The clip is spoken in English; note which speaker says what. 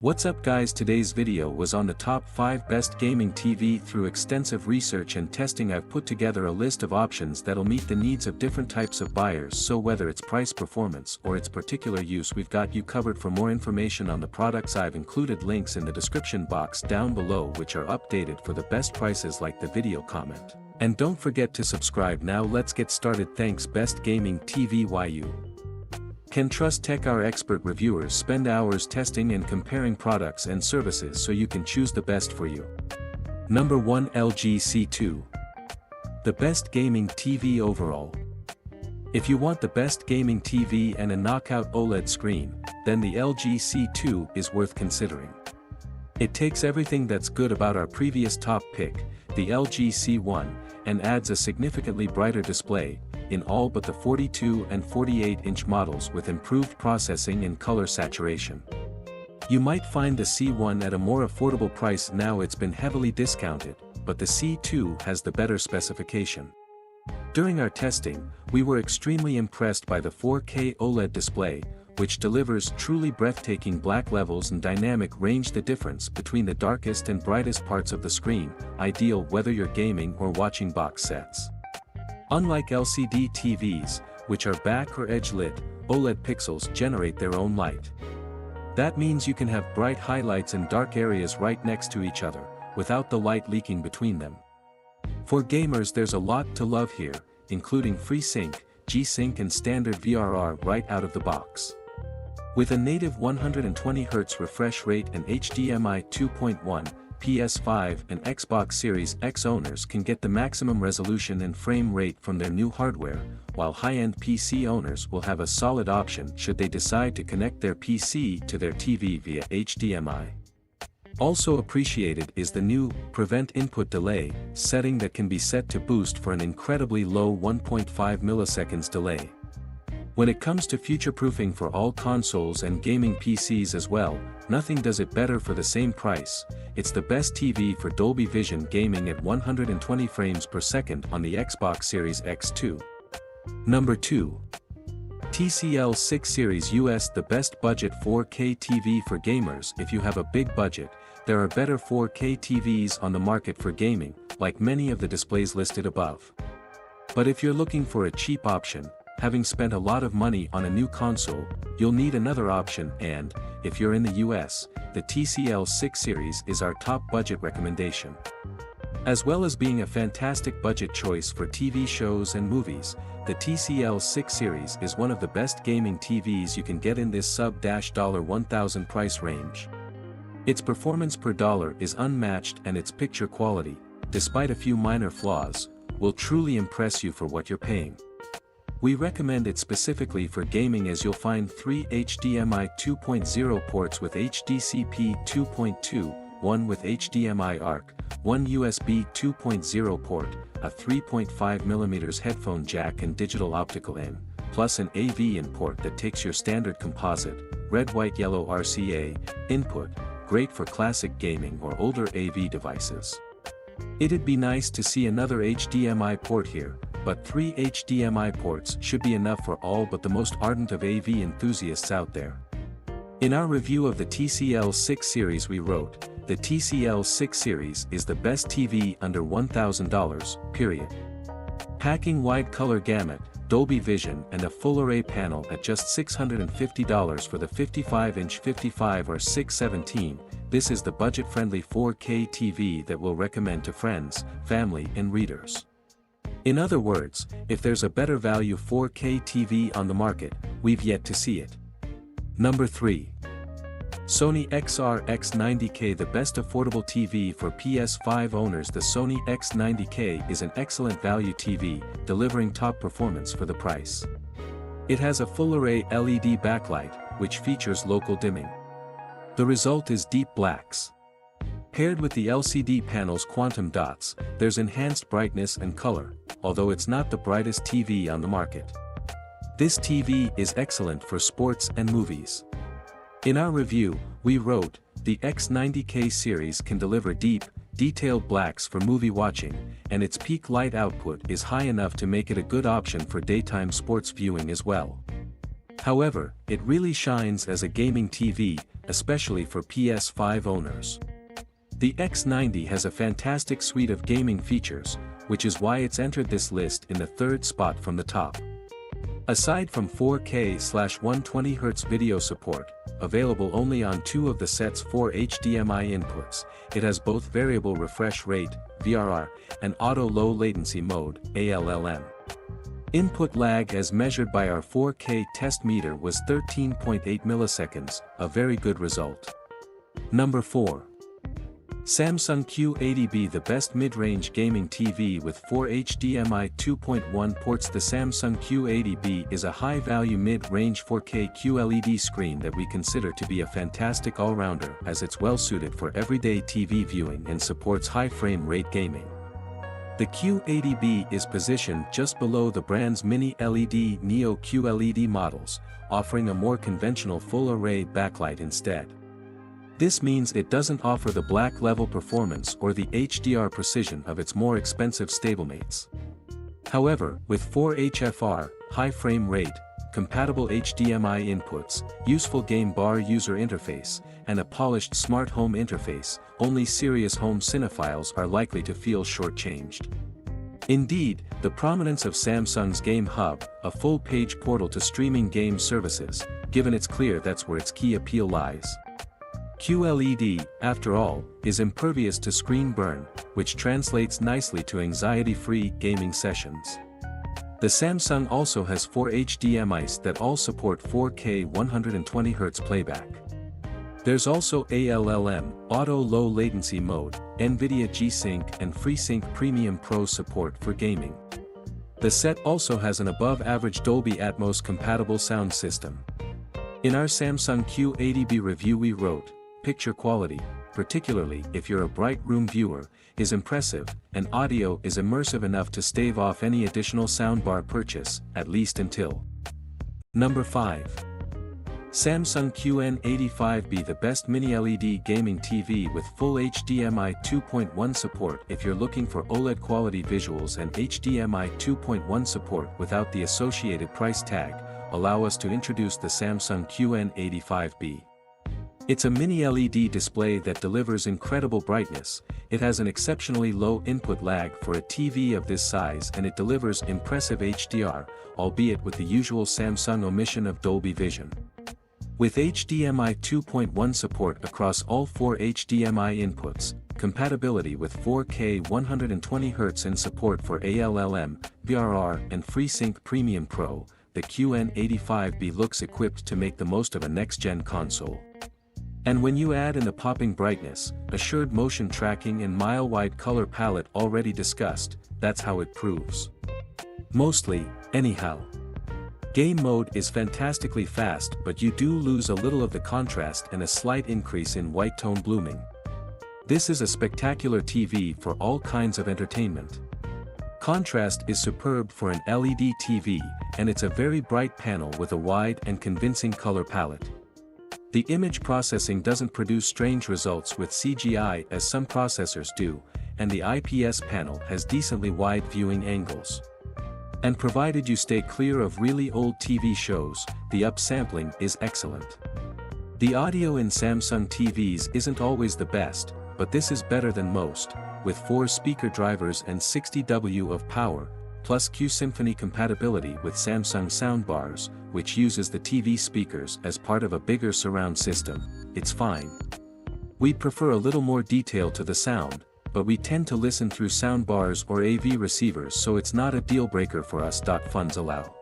Speaker 1: What's up guys, today's video was on the top 5 best gaming TV. Through extensive research and testing I've put together a list of options that'll meet the needs of different types of buyers, so whether it's price, performance, or its particular use, we've got you covered. For more information on the products, I've included links in the description box down below which are updated for the best prices. Like the video, comment, and don't forget to subscribe. Now let's get started. Thanks. Best gaming TV. Why you can trust tech. Our expert reviewers spend hours testing and comparing products and services so you can choose the best for you. Number 1, LG C2. The best gaming TV overall. If you want the best gaming TV and a knockout OLED screen, then the LG C2 is worth considering. It takes everything that's good about our previous top pick, the LG C1, and adds a significantly brighter display, in all but the 42 and 48-inch models, with improved processing and color saturation. You might find the C1 at a more affordable price now. It's been heavily discounted, but the C2 has the better specification. During our testing, we were extremely impressed by the 4K OLED display, which delivers truly breathtaking black levels and dynamic range. The difference between the darkest and brightest parts of the screen, ideal whether you're gaming or watching box sets. Unlike LCD TVs, which are back or edge lit, OLED pixels generate their own light. That means you can have bright highlights and dark areas right next to each other, without the light leaking between them. For gamers, there's a lot to love here, including FreeSync, G-Sync and standard VRR right out of the box. With a native 120Hz refresh rate and HDMI 2.1, PS5 and Xbox Series X owners can get the maximum resolution and frame rate from their new hardware, while high-end PC owners will have a solid option should they decide to connect their PC to their TV via HDMI. Also appreciated is the new Prevent Input Delay setting that can be set to boost for an incredibly low 1.5 milliseconds delay. When it comes to future-proofing for all consoles and gaming PCs as well, nothing does it better. For the same price, it's the best TV for Dolby Vision gaming at 120 frames per second on the Xbox Series X2. Number 2. TCL 6 Series US. The best budget 4K TV for gamers. If you have a big budget, there are better 4K TVs on the market for gaming, like many of the displays listed above. But if you're looking for a cheap option, having spent a lot of money on a new console, you'll need another option, and, if you're in the US, the TCL 6 Series is our top budget recommendation. As well as being a fantastic budget choice for TV shows and movies, the TCL 6 Series is one of the best gaming TVs you can get in this sub-$1,000 price range. Its performance per dollar is unmatched, and its picture quality, despite a few minor flaws, will truly impress you for what you're paying. We recommend it specifically for gaming, as you'll find 3 HDMI 2.0 ports with HDCP 2.2, 1 with HDMI ARC, 1 USB 2.0 port, a 3.5mm headphone jack and digital optical in, plus an AV in port that takes your standard composite, red, white, yellow RCA input, great for classic gaming or older AV devices. It'd be nice to see another HDMI port here, but 3 HDMI ports should be enough for all but the most ardent of AV enthusiasts out there. In our review of the TCL 6 Series we wrote, the TCL 6 Series is the best TV under $1,000, period. Packing wide color gamut, Dolby Vision and a full array panel at just $650 for the 55-inch 55 or 617, this is the budget-friendly 4K TV that we'll recommend to friends, family and readers. In other words, if there's a better value 4K TV on the market, we've yet to see it. Number 3. Sony XR-X90K. The best affordable TV for PS5 owners. The Sony X90K is an excellent value TV, delivering top performance for the price. It has a full-array LED backlight, which features local dimming. The result is deep blacks. Paired with the LCD panel's quantum dots, there's enhanced brightness and color, although it's not the brightest TV on the market. This TV is excellent for sports and movies. In our review, we wrote, the X90K series can deliver deep, detailed blacks for movie watching, and its peak light output is high enough to make it a good option for daytime sports viewing as well. However, it really shines as a gaming TV, especially for PS5 owners. The X90 has a fantastic suite of gaming features, which is why it's entered this list in the third spot from the top. Aside from 4K/120Hz video support, available only on 2 of the set's 4 HDMI inputs, it has both variable refresh rate, VRR, and auto low latency mode, ALLM. Input lag as measured by our 4K test meter was 13.8 milliseconds, a very good result. Number 4. Samsung Q80B, the best mid-range gaming TV with 4 HDMI 2.1 ports. The Samsung Q80B is a high-value mid-range 4K QLED screen that we consider to be a fantastic all-rounder, as it's well-suited for everyday TV viewing and supports high frame rate gaming. The Q80B is positioned just below the brand's Mini LED Neo QLED models, offering a more conventional full-array backlight instead. This means it doesn't offer the black level performance or the HDR precision of its more expensive stablemates. However, with 4 HFR, high frame rate, compatible HDMI inputs, useful game bar user interface, and a polished smart home interface, only serious home cinephiles are likely to feel shortchanged. Indeed, the prominence of Samsung's Game Hub, a full-page portal to streaming game services, given it's clear that's where its key appeal lies. QLED, after all, is impervious to screen burn, which translates nicely to anxiety-free gaming sessions. The Samsung also has 4 HDMIs that all support 4K 120Hz playback. There's also ALLM, Auto Low Latency Mode, NVIDIA G-Sync and FreeSync Premium Pro support for gaming. The set also has an above-average Dolby Atmos compatible sound system. In our Samsung Q80B review we wrote, "Picture quality, particularly if you're a bright room viewer, is impressive, and audio is immersive enough to stave off any additional soundbar purchase, at least until." Number 5. Samsung QN85B, the best mini-LED gaming TV with full HDMI 2.1 support. If you're looking for OLED quality visuals and HDMI 2.1 support without the associated price tag, allow us to introduce the Samsung QN85B. It's a mini-LED display that delivers incredible brightness, it has an exceptionally low input lag for a TV of this size, and it delivers impressive HDR, albeit with the usual Samsung omission of Dolby Vision. With HDMI 2.1 support across all 4 HDMI inputs, compatibility with 4K 120Hz and support for ALLM, VRR and FreeSync Premium Pro, the QN85B looks equipped to make the most of a next-gen console. And when you add in the popping brightness, assured motion tracking and mile-wide color palette already discussed, that's how it proves. Mostly, anyhow. Game mode is fantastically fast, but you do lose a little of the contrast and a slight increase in white tone blooming. This is a spectacular TV for all kinds of entertainment. Contrast is superb for an LED TV, and it's a very bright panel with a wide and convincing color palette. The image processing doesn't produce strange results with CGI as some processors do, and the IPS panel has decently wide viewing angles. And provided you stay clear of really old TV shows, the upsampling is excellent. The audio in Samsung TVs isn't always the best, but this is better than most, with 4 speaker drivers and 60 W of power, plus Q-Symphony compatibility with Samsung soundbars, which uses the TV speakers as part of a bigger surround system. It's fine. We prefer a little more detail to the sound, but we tend to listen through soundbars or AV receivers, so it's not a deal breaker for us. Funds allow.